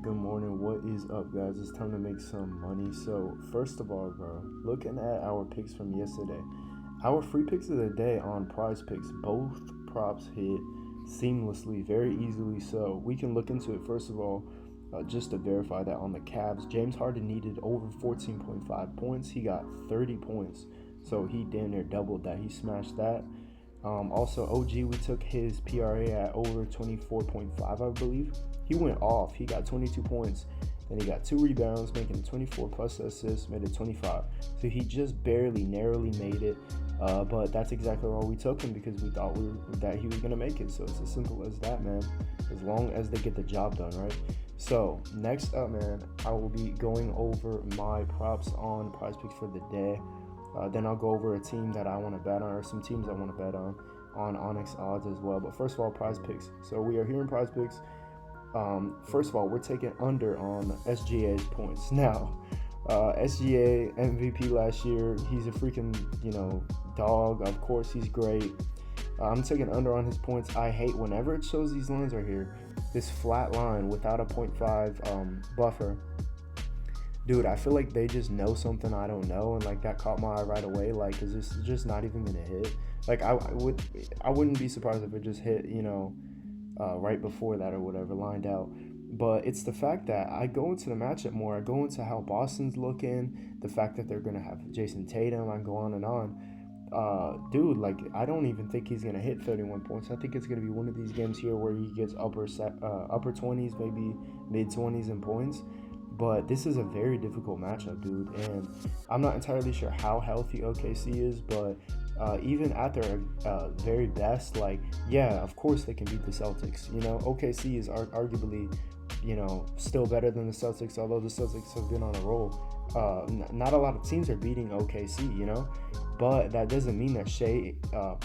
good morning. What is up, guys? It's time to make some money. So, first of all, bro, looking at our picks from yesterday, our free picks of the day on Prize Picks, both props hit seamlessly, very easily. So, we can look into it. First of all, just to verify that on the Cavs, James Harden needed over 14.5 points. He got 30 points. So, he damn near doubled that. He smashed that. Also, OG, we took his PRA at over 24.5, I believe. He went off. He got 22 points. Then he got 2 rebounds, making it 24 plus assists, made it 25. So he just barely, narrowly made it. But that's exactly why we took him, because we thought that he was going to make it. So it's as simple as that, man. As long as they get the job done, right? So next up, man, I will be going over my props on Prize Picks for the day. Then I'll go over a team that I want to bet on, or some teams I want to bet on Onyx Odds as well. But first of all, Prize Picks. So we are here in Prize Picks. First of all, we're taking under on SGA's points. Now, SGA MVP last year. He's a freaking, dog. Of course, he's great. I'm taking under on his points. I hate whenever it shows these lines right here. This flat line without a 0.5 buffer. Dude, I feel like they just know something I don't know, and like that caught my eye right away. Like, is this just not even gonna hit? Like, I wouldn't be surprised if it just hit, right before that or whatever, lined out. But it's the fact that I go into the matchup more. I go into how Boston's looking, the fact that they're gonna have Jason Tatum. I go on and on. Dude, like, I don't even think he's gonna hit 31 points. I think it's gonna be one of these games here where he gets upper 20s, maybe mid 20s in points. But this is a very difficult matchup, dude, and I'm not entirely sure how healthy OKC is, but even at their very best, like, yeah, of course they can beat the Celtics. OKC is arguably, still better than the Celtics, although the Celtics have been on a roll. Not a lot of teams are beating OKC, but that doesn't mean that Shea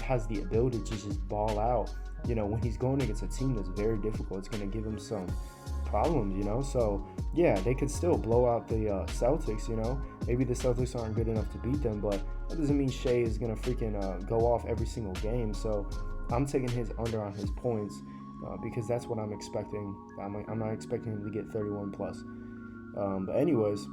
has the ability to just ball out. When he's going against a team that's very difficult, it's going to give him some problems. So yeah, they could still blow out the Celtics. Maybe the Celtics aren't good enough to beat them, but that doesn't mean Shea is gonna freaking go off every single game. So I'm taking his under on his points because that's what I'm expecting. I'm not expecting him to get 31 plus. But anyways,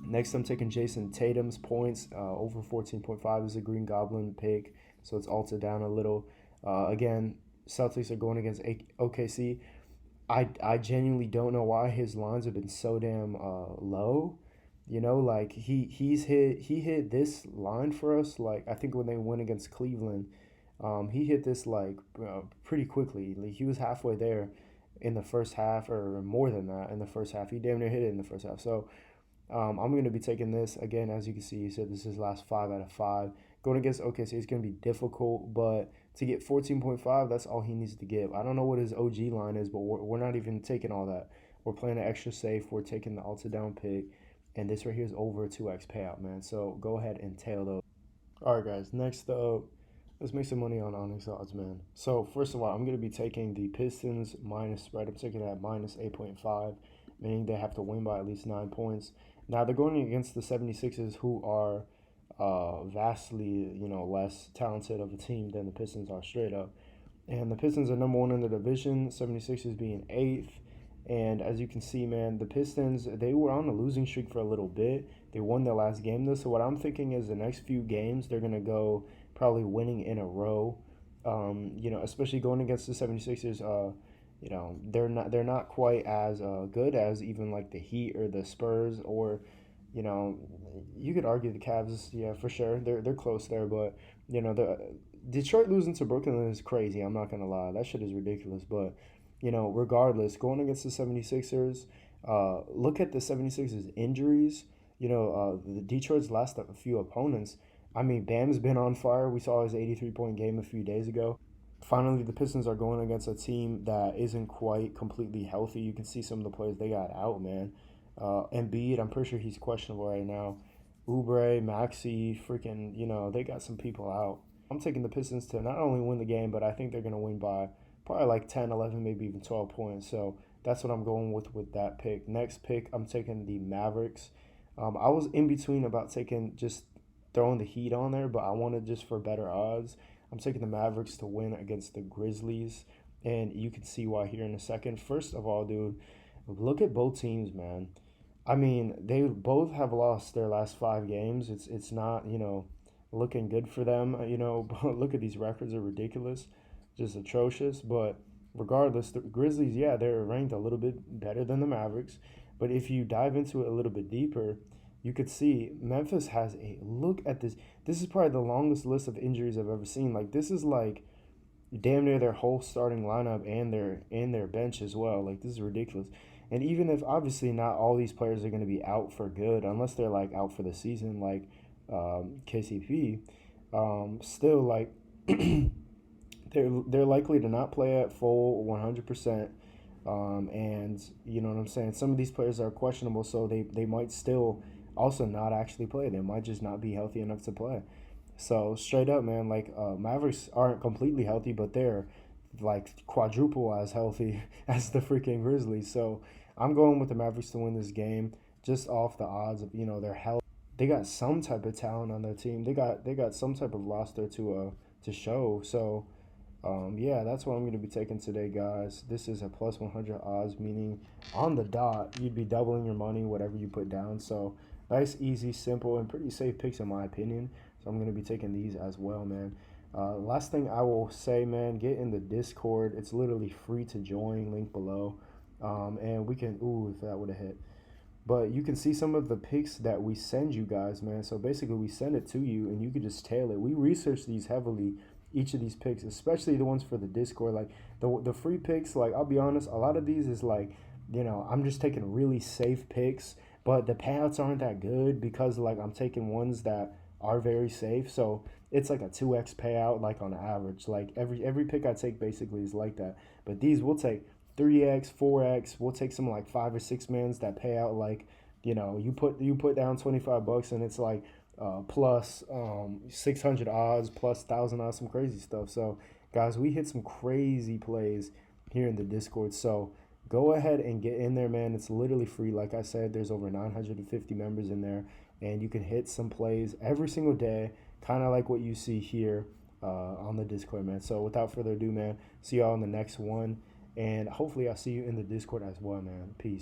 next I'm taking Jason Tatum's points over 14.5 is a Green Goblin pick, so it's altered down a little. Again, Celtics are going against OKC. I genuinely don't know why his lines have been so damn low. Like he hit this line for us. Like, I think when they went against Cleveland, he hit this like pretty quickly. Like, he was halfway there in the first half, or more than that in the first half. He damn near hit it in the first half. So I'm going to be taking this again. As you can see, he said this is his last 5 out of 5. Going against OKC is going to be difficult, but to get 14.5, that's all he needs to give. I don't know what his OG line is, but we're not even taking all that. We're playing an extra safe. We're taking the Alta down pick, and this right here is over a 2x payout, man. So go ahead and tail those. All right, guys. Next up, let's make some money on Onyx Odds, man. So first of all, I'm going to be taking the Pistons minus spread. I'm taking that minus 8.5, meaning they have to win by at least 9 points. Now, they're going against the 76ers, who are vastly, less talented of a team than the Pistons are, straight up. And the Pistons are number 1 in the division, 76ers being 8th. And as you can see, man, the Pistons, they were on a losing streak for a little bit. They won their last game, though. So what I'm thinking is the next few games, they're going to go probably winning in a row. Especially going against the 76ers, they're not quite as good as even like the Heat or the Spurs, or you could argue the Cavs, yeah, for sure. They're close there, but the Detroit losing to Brooklyn is crazy. I'm not gonna lie, that shit is ridiculous. But regardless, going against the 76ers, look at the 76ers injuries. The Detroit's last a few opponents. I mean, Bam's been on fire. We saw his 83-point game a few days ago. Finally, the Pistons are going against a team that isn't quite completely healthy. You can see some of the players they got out, man. Embiid, I'm pretty sure he's questionable right now. Oubre, Maxey, freaking, they got some people out. I'm taking the Pistons to not only win the game, but I think they're going to win by probably like 10, 11, maybe even 12 points. So that's what I'm going with that pick. Next pick, I'm taking the Mavericks. I was in between about just throwing the Heat on there, but I wanted just for better odds. I'm taking the Mavericks to win against the Grizzlies, and you can see why here in a second. First of all, dude, Look at both teams, man. I mean, they both have lost their last 5 games. It's not, looking good for them. But look at these records are ridiculous, just atrocious. But regardless, the Grizzlies, yeah, they're ranked a little bit better than the Mavericks. But if you dive into it a little bit deeper, you could see Memphis has a look at this. This is probably the longest list of injuries I've ever seen. Like this is like damn near their whole starting lineup and their bench as well. Like this is ridiculous. And even if obviously not all these players are going to be out for good, unless they're like out for the season, like KCP, still like they're likely to not play at full 100%. And you know what I'm saying. Some of these players are questionable, so they might still also not actually play. They might just not be healthy enough to play. So straight up, man, like Mavericks aren't completely healthy, but they're like quadruple as healthy as the freaking Grizzlies. So I'm going with the Mavericks to win this game just off the odds of their health. They got some type of talent on their team. They got some type of roster to show. So yeah, that's what I'm going to be taking today, guys. This is a plus 100 odds, meaning on the dot, you'd be doubling your money, whatever you put down. So nice, easy, simple, and pretty safe picks, in my opinion. So I'm going to be taking these as well, man. Last thing I will say, man, get in the Discord. It's literally free to join, link below. And we can, ooh, if that would have hit. But you can see some of the picks that we send you guys, man. So basically, we send it to you, and you can just tail it. We research these heavily, each of these picks, especially the ones for the Discord. Like the free picks, like I'll be honest, a lot of these is like, I'm just taking really safe picks, but the payouts aren't that good because like I'm taking ones that are very safe. So it's like a 2x payout, like on average. Like every pick I take basically is like that. But these we'll take 3x, 4x. We'll take some like 5 or 6 mans that pay out like, you put down $25 and it's like plus 600 odds, plus 1,000 odds, some crazy stuff. So guys, we hit some crazy plays here in the Discord. So go ahead and get in there, man. It's literally free. Like I said, there's over 950 members in there, and you can hit some plays every single day, kind of like what you see here on the Discord, man. So without further ado, man, see y'all in the next one. And hopefully I'll see you in the Discord as well, man. Peace.